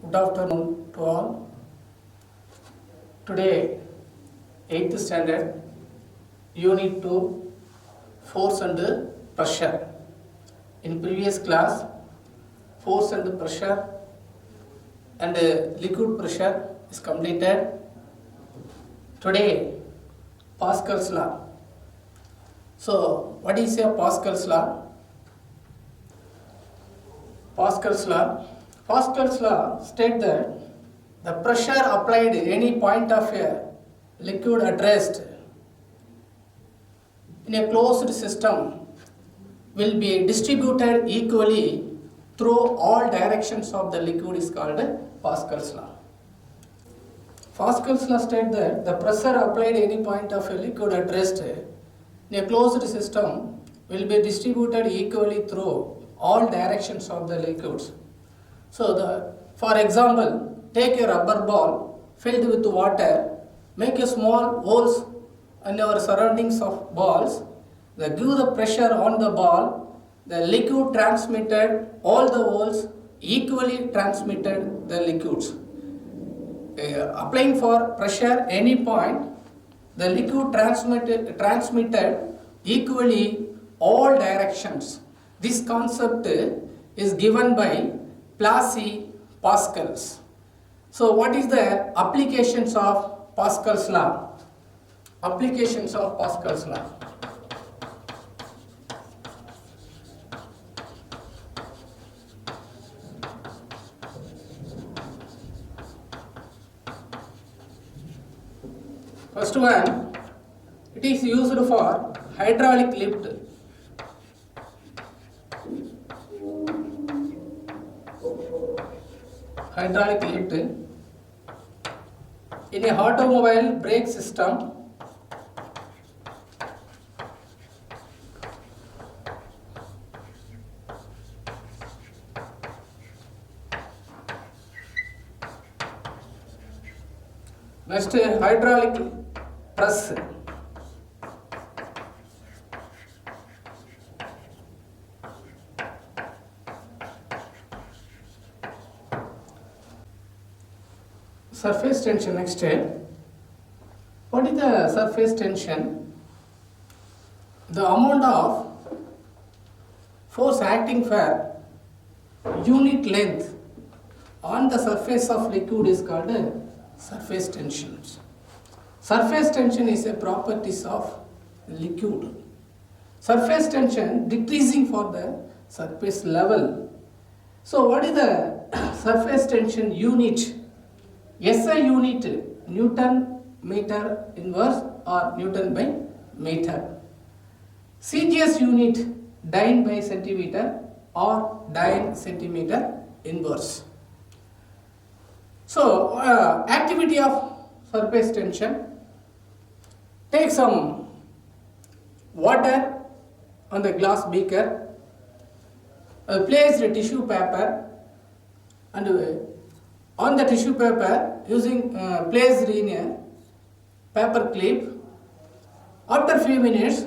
Good afternoon to all. Today, 8th standard, Unit 2, Force and Pressure. In previous class, force and pressure and liquid pressure is completed. Today, Pascal's law. So, what is a Pascal's law? Pascal's law states that the pressure applied at any point of a liquid at rest in a closed system will be distributed equally through all directions of the liquid is called Pascal's law. Pascal's law states that the pressure applied at any point of a liquid at rest in a closed system will be distributed equally through all directions of the liquids. So, for example, take a rubber ball filled with water, make a small holes in your surroundings of balls, give the pressure on the ball, the liquid transmitted all the holes equally transmitted the liquids. Applying for pressure any point, the liquid transmitted equally all directions. This concept is given by Pascal's. So what is the applications of Pascal's law? Applications of Pascal's law. First one, it is used for hydraulic lift. Hydraulic lift in a automobile brake system. Next, hydraulic press. Surface tension. Next, what is the surface tension? The amount of force acting for unit length on the surface of liquid is called surface tension. Surface tension is a properties of liquid. Surface tension decreasing for the surface level. So what is the surface tension unit? SI unit Newton meter inverse or Newton by meter. CGS unit dyne by centimeter or dyne centimeter inverse. So activity of surface tension, take some water on the glass beaker, place the tissue paper and on the tissue paper using placed in a paper clip. After few minutes,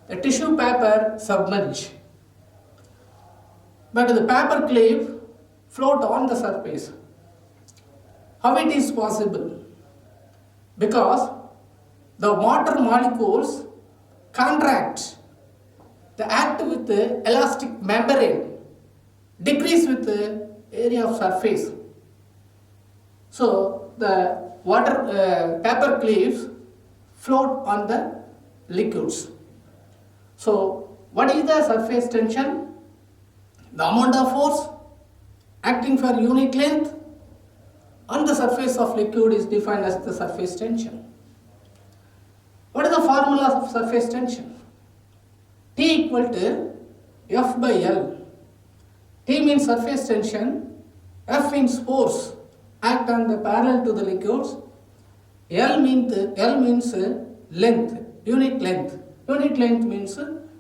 the tissue paper submerge, but the paper clip float on the surface. How it is possible? Because the water molecules contract, the act with the elastic membrane, decrease with the area of surface. So the water paper clips float on the liquids. So what is the surface tension? The amount of force acting for unit length on the surface of liquid is defined as the surface tension. What is the formula of surface tension? T equal to F by L. T means surface tension, F means force act on the parallel to the liquids, L means length, unit length. Unit length means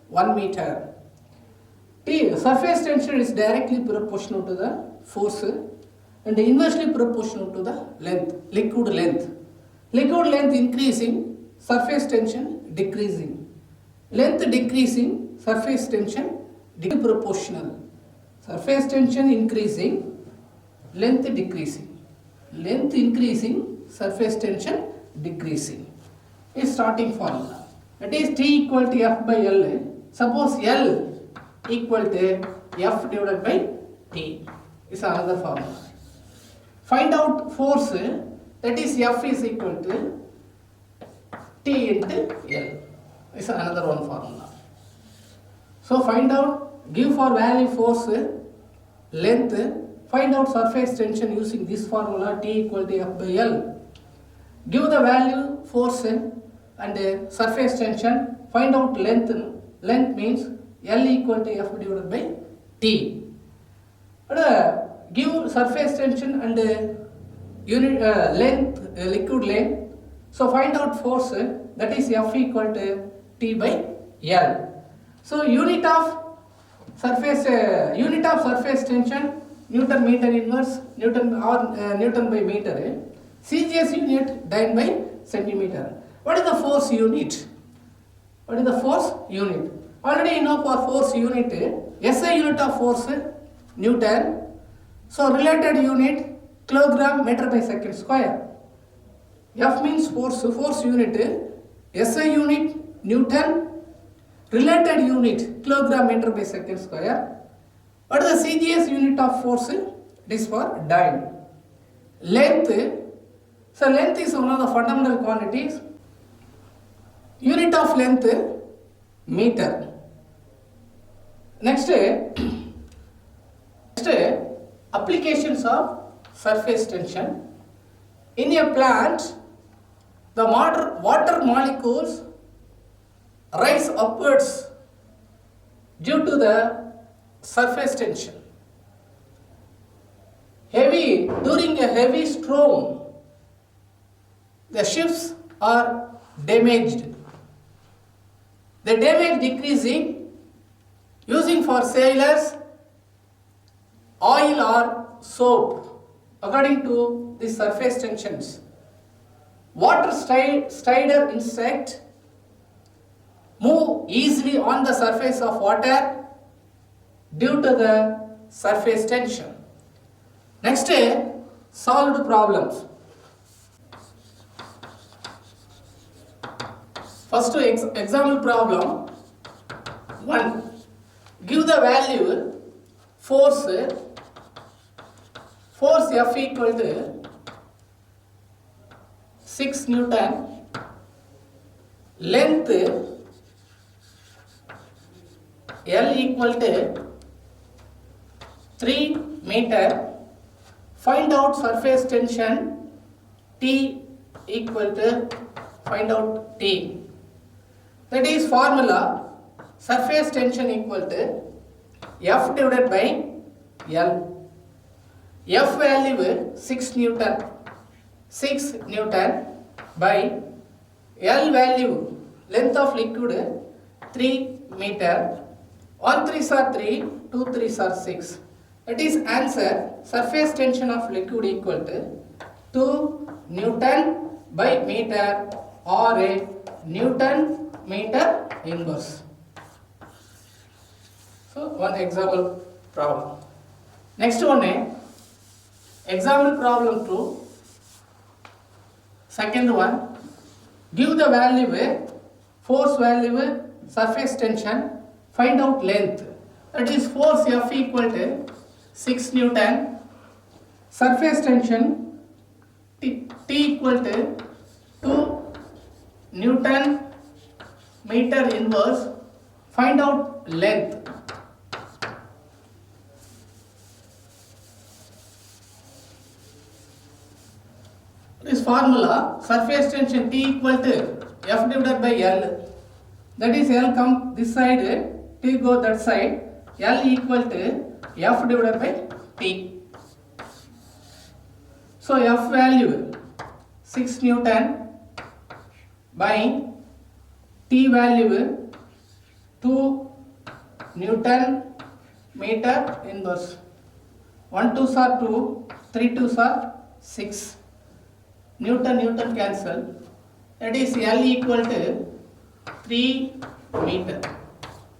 1 meter. T surface tension is directly proportional to the force and inversely proportional to the length, liquid length. Liquid length increasing, surface tension decreasing. Length decreasing, surface tension proportional. Surface tension increasing, length decreasing. Length increasing, surface tension decreasing is starting formula. That is T equal to F by L. Suppose L equal to F divided by T is another formula. Find out force, that is F is equal to T into L is another one formula. So find out, give for value force, length, find out surface tension using this formula T equal to F by L. Give the value force and surface tension, find out length. Length means L equal to F divided by T. Give surface tension and unit length, liquid length. So find out force, that is F equal to T by L. So unit of surface tension, Newton meter inverse, Newton or Newton by meter. CGS unit dyne by centimeter. What is the force unit? What is the force unit? Already you know for force unit, SI unit of force Newton. So related unit kilogram meter by second square. F means force unit, SI unit Newton, related unit kilogram meter by second square. What is the CGS unit of force? It is for dyne. Length, so length is one of the fundamental quantities. Unit of length meter. Next applications of surface tension. In a plant, the water molecules rise upwards due to the surface tension. During a heavy storm, the ships are damaged. The damage decreasing, using for sailors oil or soap according to the surface tensions. Water strider insect move easily on the surface of water due to the surface tension. Next, solved problems. First example problem 1. Give the value force F equal to 6 Newton, length L equal to 3 meter, find out surface tension T equal to, find out T. That is formula, surface tension equal to F divided by L. F value 6 Newton by L value, length of liquid 3 meter, 1 3s are 3, 2 3s are 6. That is answer, surface tension of liquid equal to 2 Newton by meter or a Newton meter inverse. So one example problem. Next one, example problem 2. Second one, give the value, force value, surface tension, find out length. That is force F equal to 6 Newton, surface tension T equal to 2 Newton meter inverse, find out length. This formula, surface tension T equal to F divided by L. That is L come this side, T go that side, L equal to F divided by T. So F value 6 Newton by T value 2 Newton meter inverse. 1 2s are 2, 3 2s are 6. Newton cancel. That is L equal to 3 meter.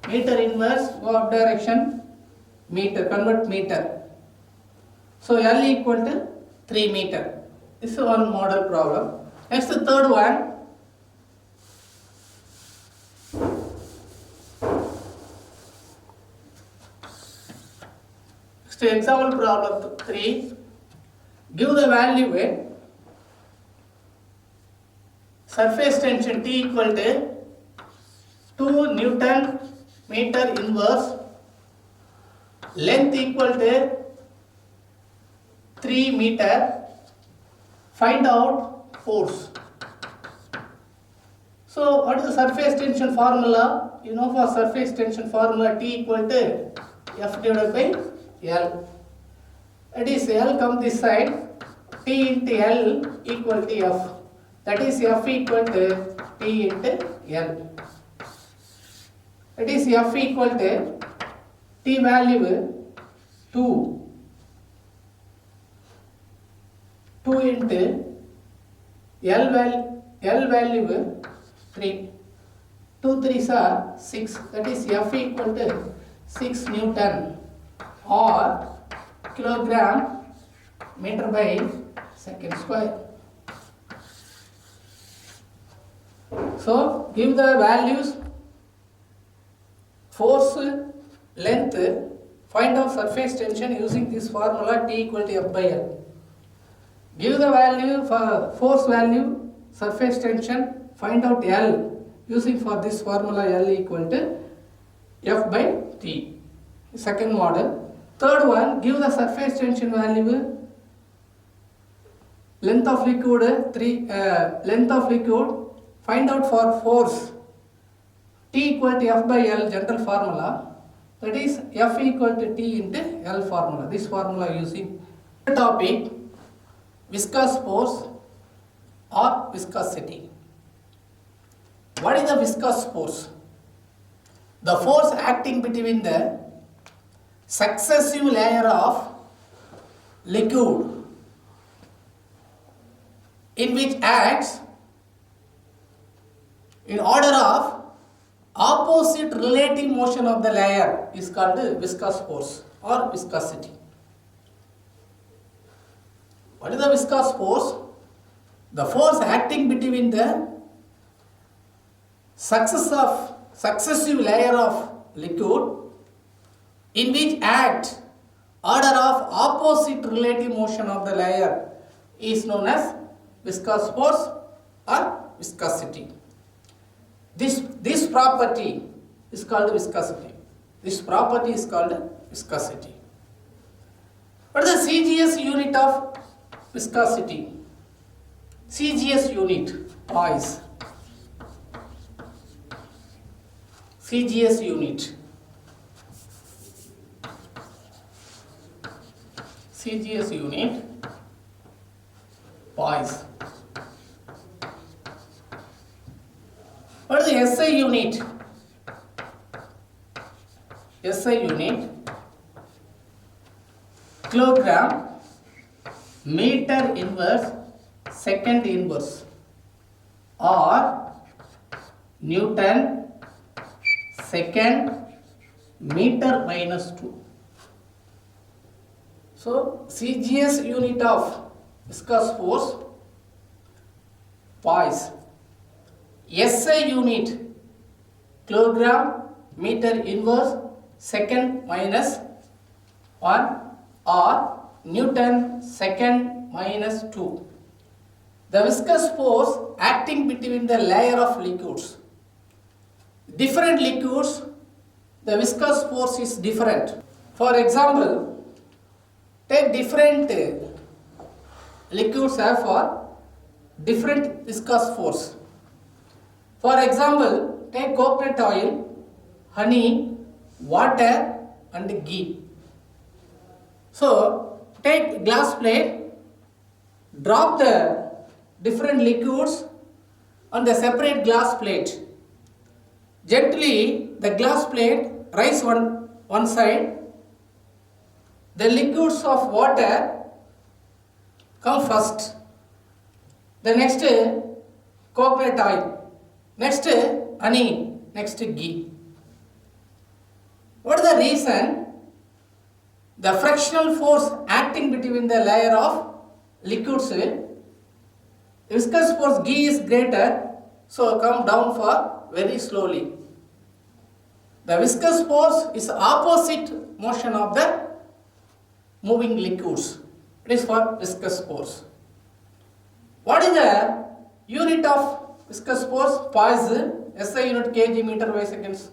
Meter inverse, go up direction, meter, convert meter. So L equal to 3 meter. This is one model problem. Next, the third one. Next, example problem 3. Give the value surface tension T equal to 2 Newton meter inverse, length equal to 3 meter, find out force. So what is the surface tension formula? You know, for surface tension formula T equal to F divided by L. That is L come this side, T into L equal to F. That is F equal to T into L. That is F equal to T value 2 into L value 3. 2 3s are 6. That is F equal to 6 Newton or kilogram meter by second square. So give the values force, length, find out surface tension using this formula T equal to F by L. Give the value for force value, surface tension, find out L using for this formula L equal to F by T. Second model. Third one, give the surface tension value, length of liquid, length of liquid, find out for force T equal to F by L general formula, that is F equal to T into L formula. This formula using. Topic, viscous force or viscosity. What is the viscous force? The force acting between the successive layer of liquid in which acts in order of opposite relative motion of the layer is called viscous force or viscosity. What is the viscous force? The force acting between the successive layer of liquid in which act order of opposite relative motion of the layer is known as viscous force or viscosity. This property is called viscosity. This property is called viscosity. What is the CGS unit of viscosity? CGS unit, boys. CGS unit. CGS unit, boys. What is the SI unit? SI unit, kilogram meter inverse second inverse or Newton second meter minus 2. So CGS unit of viscous force, poise. SI unit, kilogram meter inverse second minus 1 or Newton second minus 2. The viscous force acting between the layer of liquids. Different liquids, the viscous force is different. For example, take different liquids have for different viscous force. For example, take coconut oil, honey, water and ghee. So, take glass plate, drop the different liquids on the separate glass plate. Gently, the glass plate rise one side. The liquids of water come first. The next coconut oil. Next honey. Next ghee. What is the reason? The frictional force acting acting between the layer of liquids, viscous force G is greater, so come down for very slowly. The viscous force is opposite motion of the moving liquids. It is for viscous force. What is the unit of viscous force? Poisson, SI unit kg meter by seconds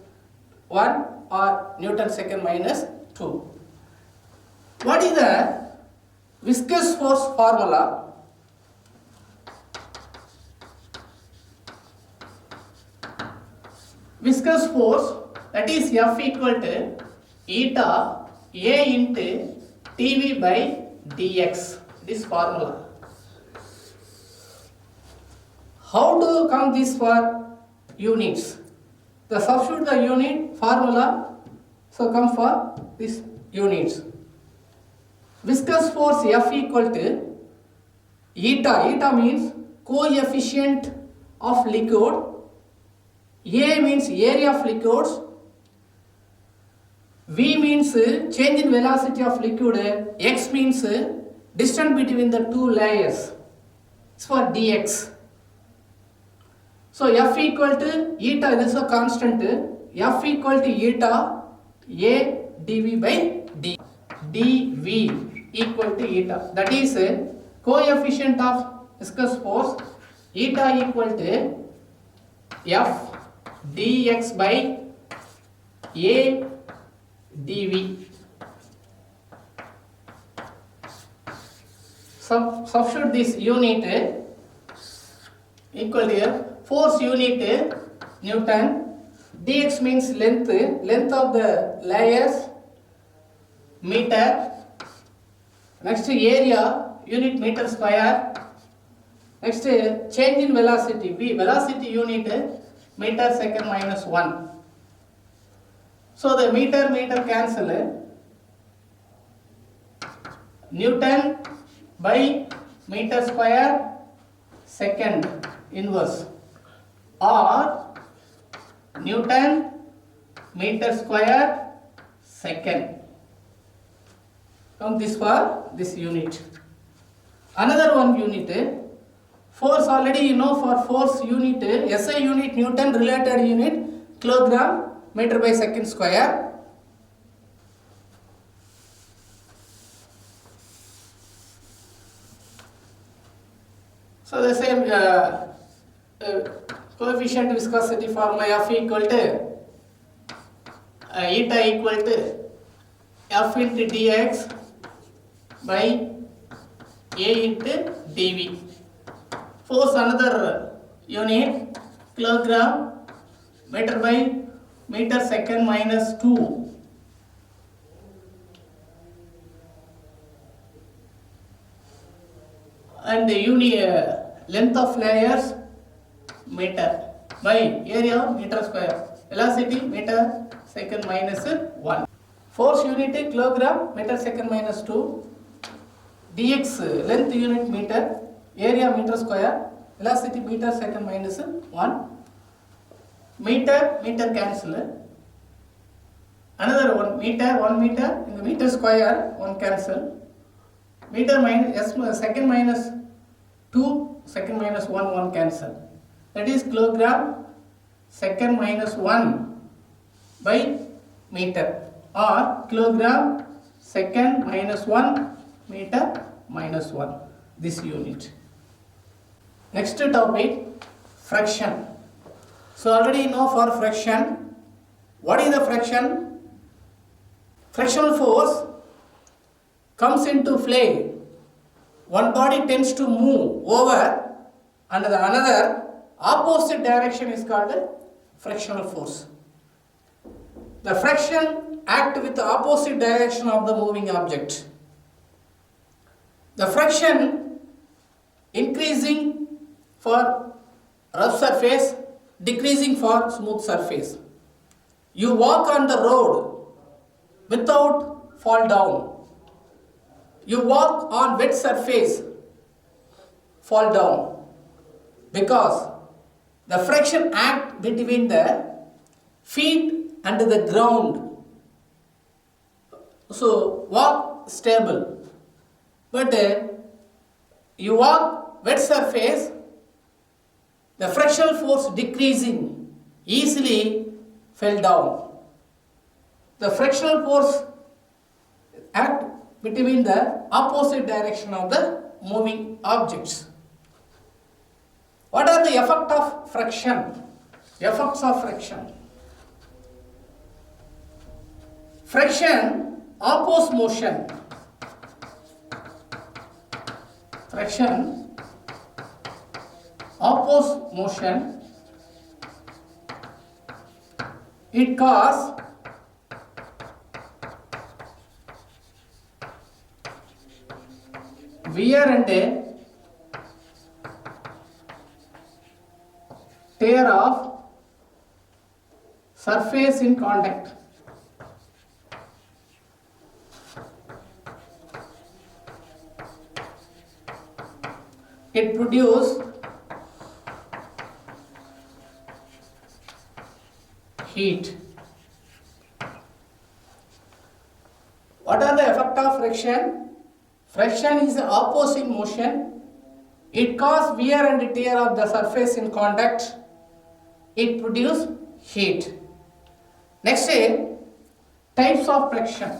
1 or Newton second minus 2. What is the viscous force formula? Viscous force, that is F equal to eta A into dV by dx. This formula. How to come this for units? The substitute the unit formula, so come for this units. Viscous force F equal to eta. Eta means coefficient of liquid. A means area of liquids. V means change in velocity of liquid. X means distance between the two layers. It's for dx. So F equal to eta, this is a constant. F equal to eta A dV by d. dV equal to eta. That is coefficient of viscous force. Eta equal to F dx by A dV. Substitute this unit equal to force unit Newton. Dx means length of the layers meter. Next area unit meter square. Next change in velocity V, velocity unit meter second minus 1. So the meter cancel. Newton by meter square second inverse, or Newton meter square second. Come this for this unit. Another one unit. Force already you know, for force unit SI unit Newton, related unit kilogram meter by second square. So the same coefficient viscosity formula F equal to eta equal to F into dx by A into dV. Force another unit kilogram meter by meter second minus 2. And the length of layers meter by area meter square. Velocity meter second minus 1. Force unit kilogram meter second minus 2. Dx length unit meter, area meter square, velocity meter second minus 1. Meter cancel. Another 1 meter in the meter square 1 cancel. Meter minus second minus 2 second minus 1 cancel. That is kilogram second minus 1 by meter, or kilogram second minus 1 meter minus 1, this unit. Next topic, friction. So already you know for friction. What is the friction? Frictional force comes into play. One body tends to move over and the another opposite direction is called frictional force. The friction acts with the opposite direction of the moving object. The friction increasing for rough surface, decreasing for smooth surface. You walk on the road without fall down. You walk on wet surface, fall down, because the friction act between the feet and the ground. So walk stable. but you walk wet surface, the frictional force decreasing, easily fell down. The frictional force act between the opposite direction of the moving objects. What are the effects of friction? Effects of friction. Friction opposes motion. Friction opposes motion. It causes wear and tear of surface in contact. It produces heat. What are the effects of friction? Friction is the opposite motion. It causes wear and tear of the surface in contact. It produces heat. Next, types of friction.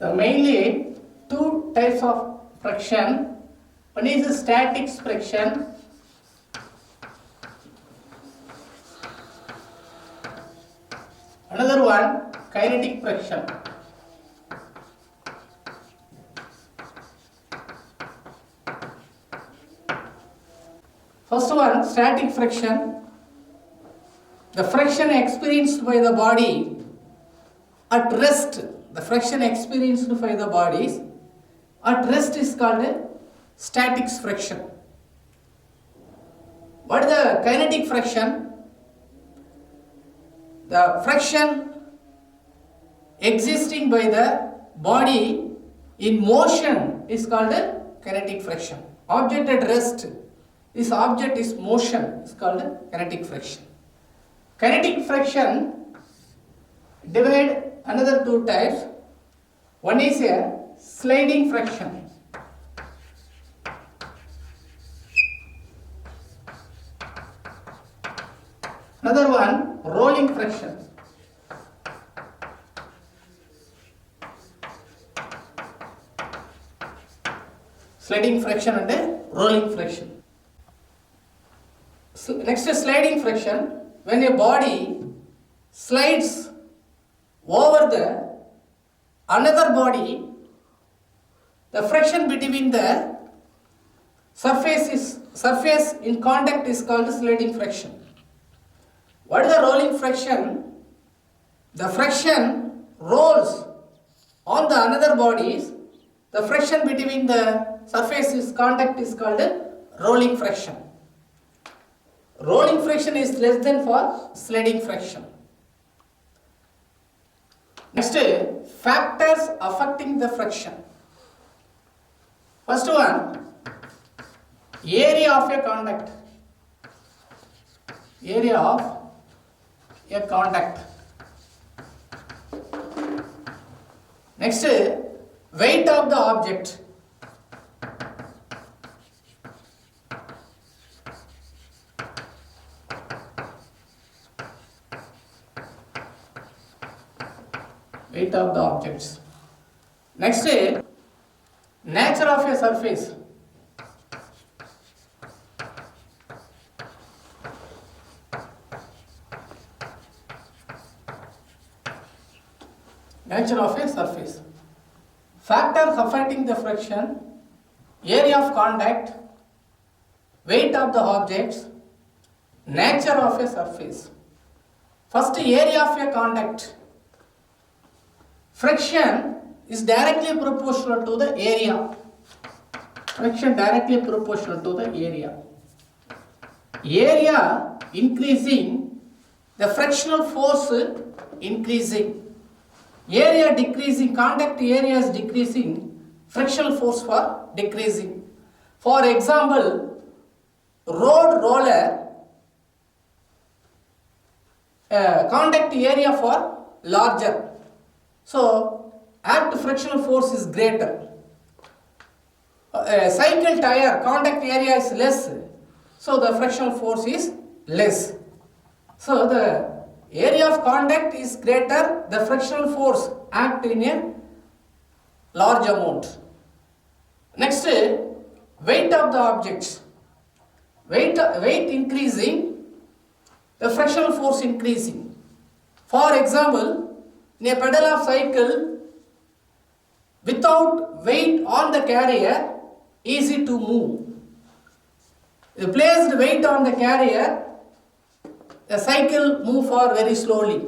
There are mainly two types of friction. One is static friction. Another one, kinetic friction. First one, static friction. The friction experienced by the body at rest. The friction experienced by the bodies at rest is called a static friction. What is the kinetic friction? The friction existing by the body in motion is called a kinetic friction. Object at rest, this object is motion, is called a kinetic friction. Kinetic friction divide another two types. One is a sliding friction. Another one, rolling friction. Sliding friction and a rolling friction. Next is sliding friction. When a body slides over the another body, the friction between the surface in contact is called sliding friction. What is the rolling friction? The friction rolls on the another bodies. The friction between the surface contact is called rolling friction. Rolling friction is less than for sliding friction. Next, factors affecting the friction. First one, area of a contact. Area of a contact. Next, weight of the object. Weight of the objects. Next, nature of a surface. Nature of a surface. Factors affecting the friction, area of contact, weight of the objects, nature of a surface. First, area of a contact. Friction is directly proportional to the area. Friction directly proportional to the area. Area increasing, the frictional force increasing. Area decreasing, contact area is decreasing, frictional force for decreasing. For example, road roller contact area for larger. So apt frictional force is greater. Cycle tire contact area is less, so the frictional force is less. So the area of contact is greater, the frictional force act in a large amount. Next, weight of the objects. Weight increasing, the frictional force increasing. For example, in a pedal of cycle, without weight on the carrier, easy to move. You place the weight on the carrier, the cycle move for very slowly.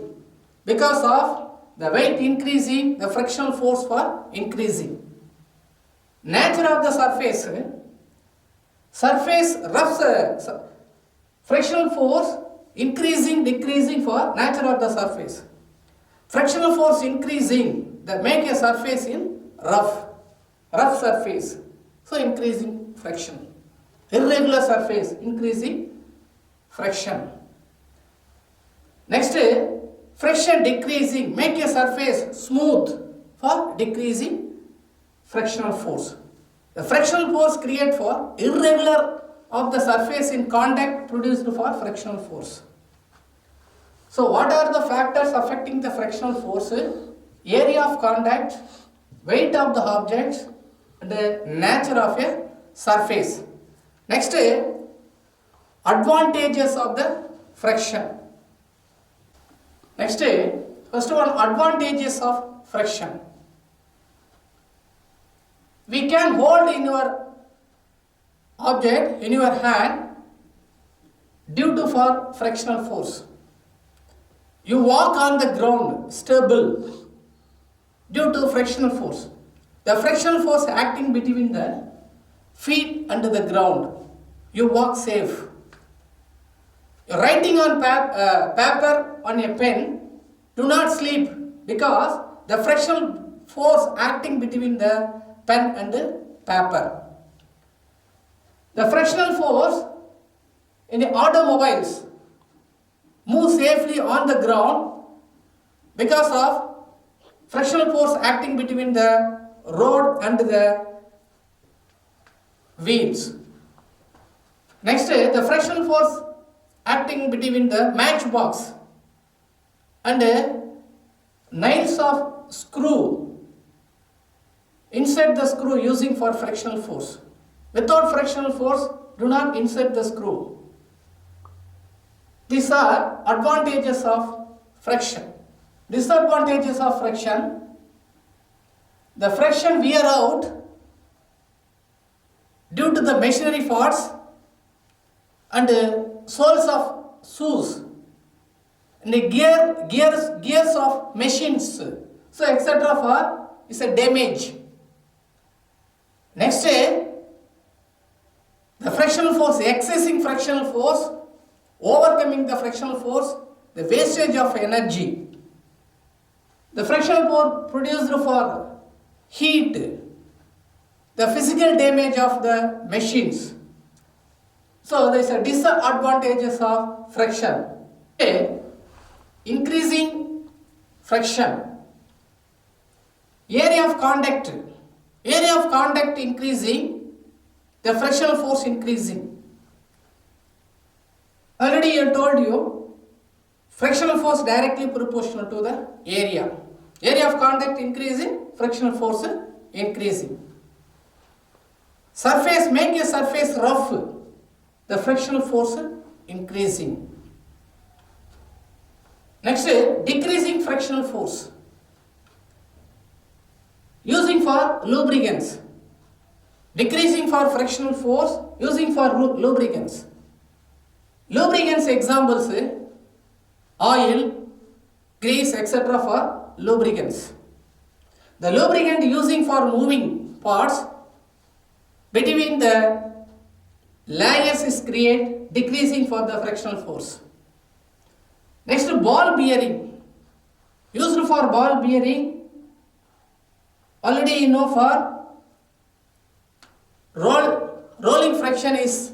Because of the weight increasing, the frictional force for increasing. Nature of the surface rough frictional force increasing, decreasing for nature of the surface. Frictional force increasing, that make a surface in rough surface, so increasing friction. Irregular surface, increasing friction. Next, friction decreasing, make a surface smooth for decreasing frictional force. The frictional force created for irregular of the surface in contact produced for frictional force. So what are the factors affecting the frictional force? Area of contact, weight of the objects, and the nature of a surface. Next, advantages of the friction. Next, first one, advantages of friction. We can hold in your object in your hand due to for frictional force. You walk on the ground stable due to frictional force. The frictional force acting between the feet and the ground. You walk safe. You're writing on paper on a pen, do not sleep because the frictional force acting between the pen and the paper. The frictional force in the automobiles move safely on the ground because of frictional force acting between the road and the wheels. Next, the frictional force acting between the matchbox and nails of screw insert the screw using for frictional force. Without frictional force, do not insert the screw. These are advantages of friction. Disadvantages of friction: the friction wear out due to the machinery parts and soles of shoes and the gears of machines, so etc. for is a damage. Next, the frictional force, excessive frictional force, overcoming the frictional force, the wastage of energy. The frictional force produced for heat, the physical damage of the machines. So there is a disadvantages of friction. Increasing friction. Area of contact. Area of contact increasing, the frictional force increasing. Already I told you, frictional force directly proportional to the area. Area of contact increasing, frictional force increasing. Surface, make a surface rough, the frictional force increasing. Next, decreasing frictional force. Using for lubricants. Decreasing for frictional force, using for lubricants. Lubricants examples, oil, grease, etc. for lubricants. The lubricant using for moving parts between the layers is create, decreasing for the frictional force. Next, ball bearing. Used for ball bearing, already you know for rolling friction is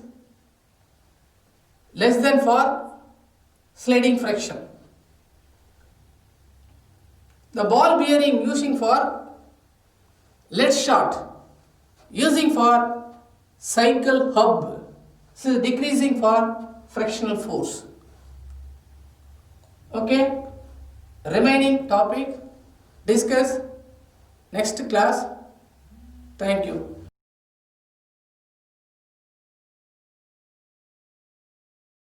less than for sliding friction. The ball bearing using for lead shot, using for cycle hub. This is decreasing for frictional force. Okay, remaining topic discuss next class. Thank you.